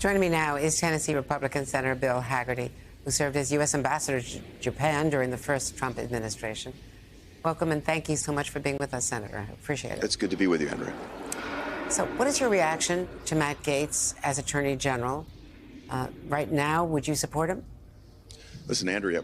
Joining me now is Tennessee Republican Senator Bill Hagerty, who served as U.S. Ambassador to Japan during the first Trump administration. Welcome and thank you so much for being with us, Senator. I appreciate it. It's good to be with you, Andrea. So what is your reaction to Matt Gaetz as Attorney General? Right now, would you support him? Listen, Andrea,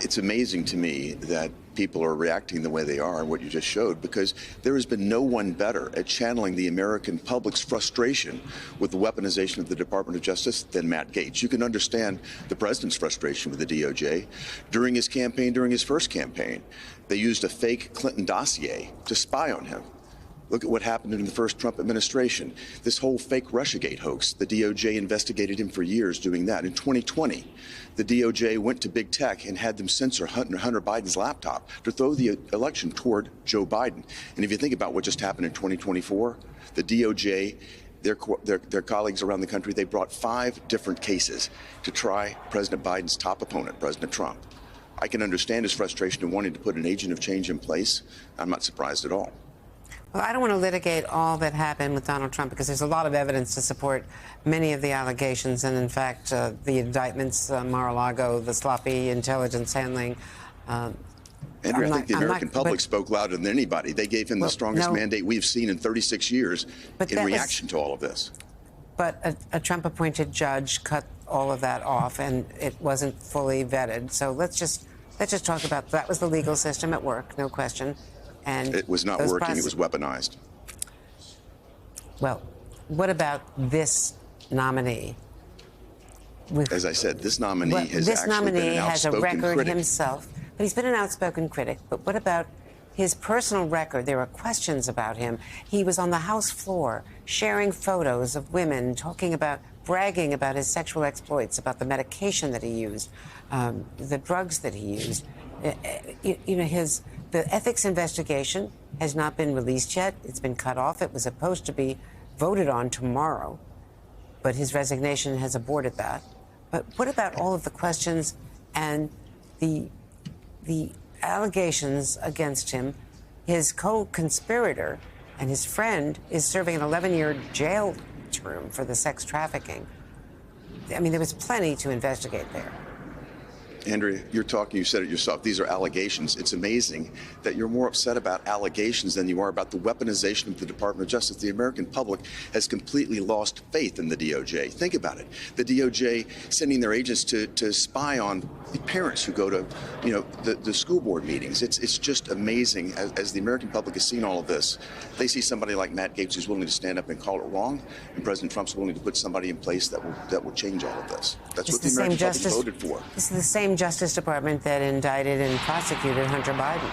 it's amazing to me that people are reacting the way they are, what you just showed, because there has been no one better at channeling the American public's frustration with the weaponization of the Department of Justice than Matt Gaetz. You can understand the president's frustration with the DOJ. During his campaign, during his first campaign, they used a fake Clinton dossier to spy on him. Look at what happened in the first Trump administration. This whole fake Russiagate hoax, the DOJ investigated him for years doing that. In 2020, the DOJ went to big tech and had them censor Hunter Biden's laptop to throw the election toward Joe Biden. And if you think about what just happened in 2024, the DOJ, their colleagues around the country, they brought 5 different cases to try President Biden's top opponent, President Trump. I can understand his frustration in wanting to put an agent of change in place. I'm not surprised at all. Well, I don't want to litigate all that happened with Donald Trump because there's a lot of evidence to support many of the allegations. And in fact, the indictments, Mar-a-Lago, the sloppy intelligence handling. Andrew, I think the American public spoke louder than anybody. They gave him the strongest mandate we've seen in 36 years in reaction to all of this. But a Trump-appointed judge cut all of that off, and it wasn't fully vetted. So let's just talk about that. Was the legal system at work, no question. And it was not working. It was weaponized. Well, what about this nominee? As I said, this nominee has actually been an outspoken critic. Record himself, but he's been an outspoken critic. But what about his personal record? There are questions about him. He was on the House floor sharing photos of women, bragging about his sexual exploits, about the medication that he used, the drugs that he used. The ethics investigation has not been released yet. It's been cut off. It was supposed to be voted on tomorrow, but his resignation has aborted that. But what about all of the questions and the allegations against him? His co-conspirator and his friend is serving an 11-year jail term for the sex trafficking. I mean, there was plenty to investigate there. Andrea, you said it yourself. These are allegations. It's amazing that you're more upset about allegations than you are about the weaponization of the Department of Justice. The American public has completely lost faith in the DOJ. Think about it. The DOJ sending their agents to spy on the parents who go to, the school board meetings. It's just amazing. As the American public has seen all of this, they see somebody like Matt Gaetz who's willing to stand up and call it wrong, and President Trump's willing to put somebody in place that will change all of this. That's what the American public voted for. This is the same Justice Department that indicted and prosecuted Hunter Biden.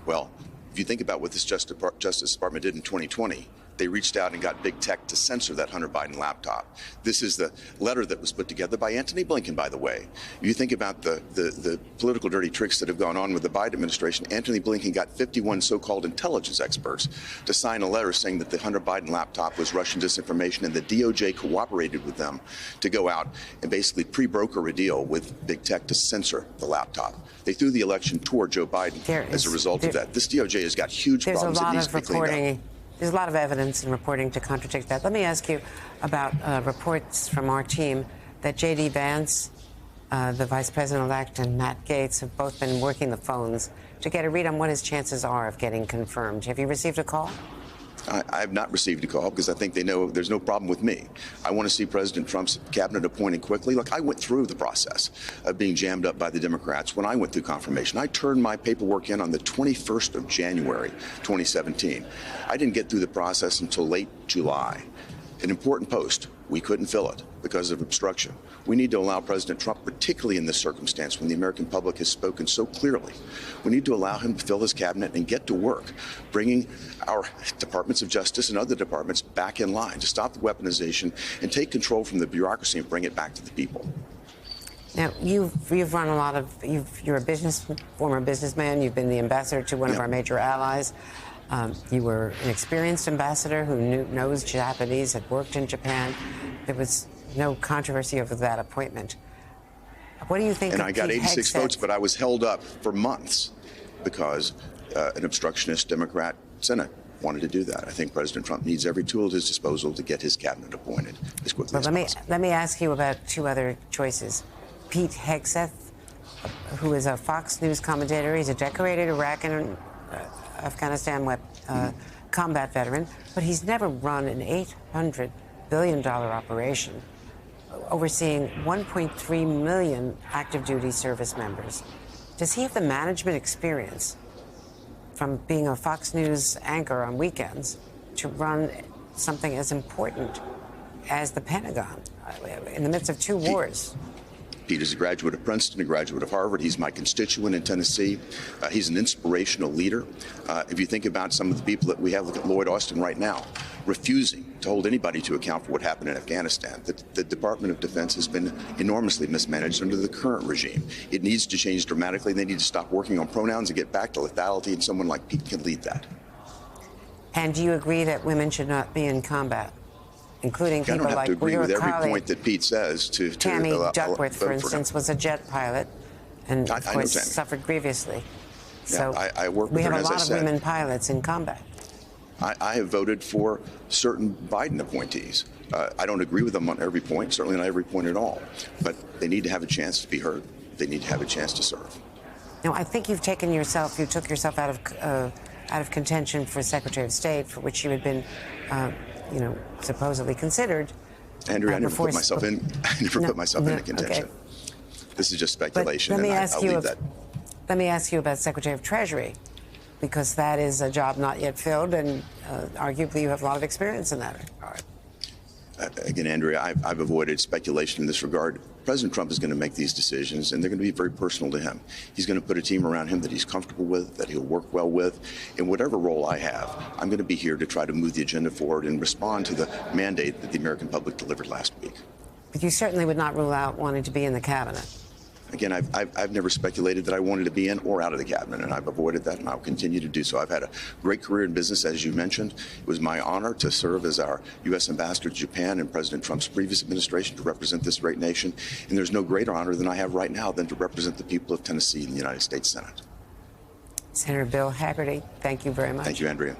Well, if you think about what this Justice Department did in 2020, they reached out and got big tech to censor that Hunter Biden laptop. This is the letter that was put together by Antony Blinken, by the way. You think about the political dirty tricks that have gone on with the Biden administration. Antony Blinken got 51 so-called intelligence experts to sign a letter saying that the Hunter Biden laptop was Russian disinformation, and the DOJ cooperated with them to go out and basically pre-broker a deal with big tech to censor the laptop. They threw the election toward Joe Biden as a result of that. This DOJ has got huge problems. It needs to be cleaned up. There's a lot of evidence and reporting to contradict that. Let me ask you about reports from our team that J.D. Vance, the vice president-elect, and Matt Gaetz have both been working the phones to get a read on what his chances are of getting confirmed. Have you received a call? I have not received a call because I think they know there's no problem with me. I want to see President Trump's cabinet appointed quickly. Look, I went through the process of being jammed up by the Democrats when I went through confirmation. I turned my paperwork in on the 21st of January, 2017. I didn't get through the process until late July. An important post. We couldn't fill it because of obstruction. We need to allow President Trump, particularly in this circumstance when the American public has spoken so clearly, we need to allow him to fill his cabinet and get to work, bringing our departments of justice and other departments back in line to stop the weaponization and take control from the bureaucracy and bring it back to the people. Now, you've run a lot of, you're a former businessman. You've been the ambassador to one of our major allies. You were an experienced ambassador who knows Japanese, had worked in Japan. There was no controversy over that appointment. What do you think? And I got 86 votes, but I was held up for months because an obstructionist Democrat Senate wanted to do that. I think President Trump needs every tool at his disposal to get his cabinet appointed as quickly as possible. Let me ask you about two other choices. Pete Hegseth, who is a Fox News commentator. He's a decorated Iraq and Afghanistan combat veteran, but he's never run an $800 billion operation overseeing 1.3 million active duty service members. Does he have the management experience from being a Fox News anchor on weekends to run something as important as the Pentagon in the midst of two wars? Pete is a graduate of Princeton, a graduate of Harvard. He's my constituent in Tennessee. He's an inspirational leader. If you think about some of the people that we have, look at Lloyd Austin right now, refusing to hold anybody to account for what happened in Afghanistan. The Department of Defense has been enormously mismanaged under the current regime. It needs to change dramatically. They need to stop working on pronouns and get back to lethality, and someone like Pete can lead that. And do you agree that women should not be in combat? Including people like I don't have to agree with every colleague, point that Pete says. Tammy Duckworth, for instance, was a jet pilot and, of course, suffered grievously. Yeah, so I work with we her, have a as I lot of said. women pilots in combat. I have voted for certain Biden appointees. I don't agree with them on every point, certainly not every point at all. But they need to have a chance to be heard. They need to have a chance to serve. Now, I think you took yourself out of contention for Secretary of State, for which you had been, supposedly considered. Andrea, I never put myself in. I never put myself into contention. Okay. This is just speculation. But let me ask you about Secretary of Treasury, because that is a job not yet filled, and arguably you have a lot of experience in that regard. Again, Andrea, I've avoided speculation in this regard. President Trump is going to make these decisions, and they're going to be very personal to him. He's going to put a team around him that he's comfortable with, that he'll work well with. In whatever role I have, I'm going to be here to try to move the agenda forward and respond to the mandate that the American public delivered last week. But you certainly would not rule out wanting to be in the cabinet. Again, I've never speculated that I wanted to be in or out of the cabinet, and I've avoided that, and I'll continue to do so. I've had a great career in business, as you mentioned. It was my honor to serve as our U.S. ambassador to Japan in President Trump's previous administration to represent this great nation, and there's no greater honor than I have right now than to represent the people of Tennessee in the United States Senate. Senator Bill Hagerty, thank you very much. Thank you, Andrea.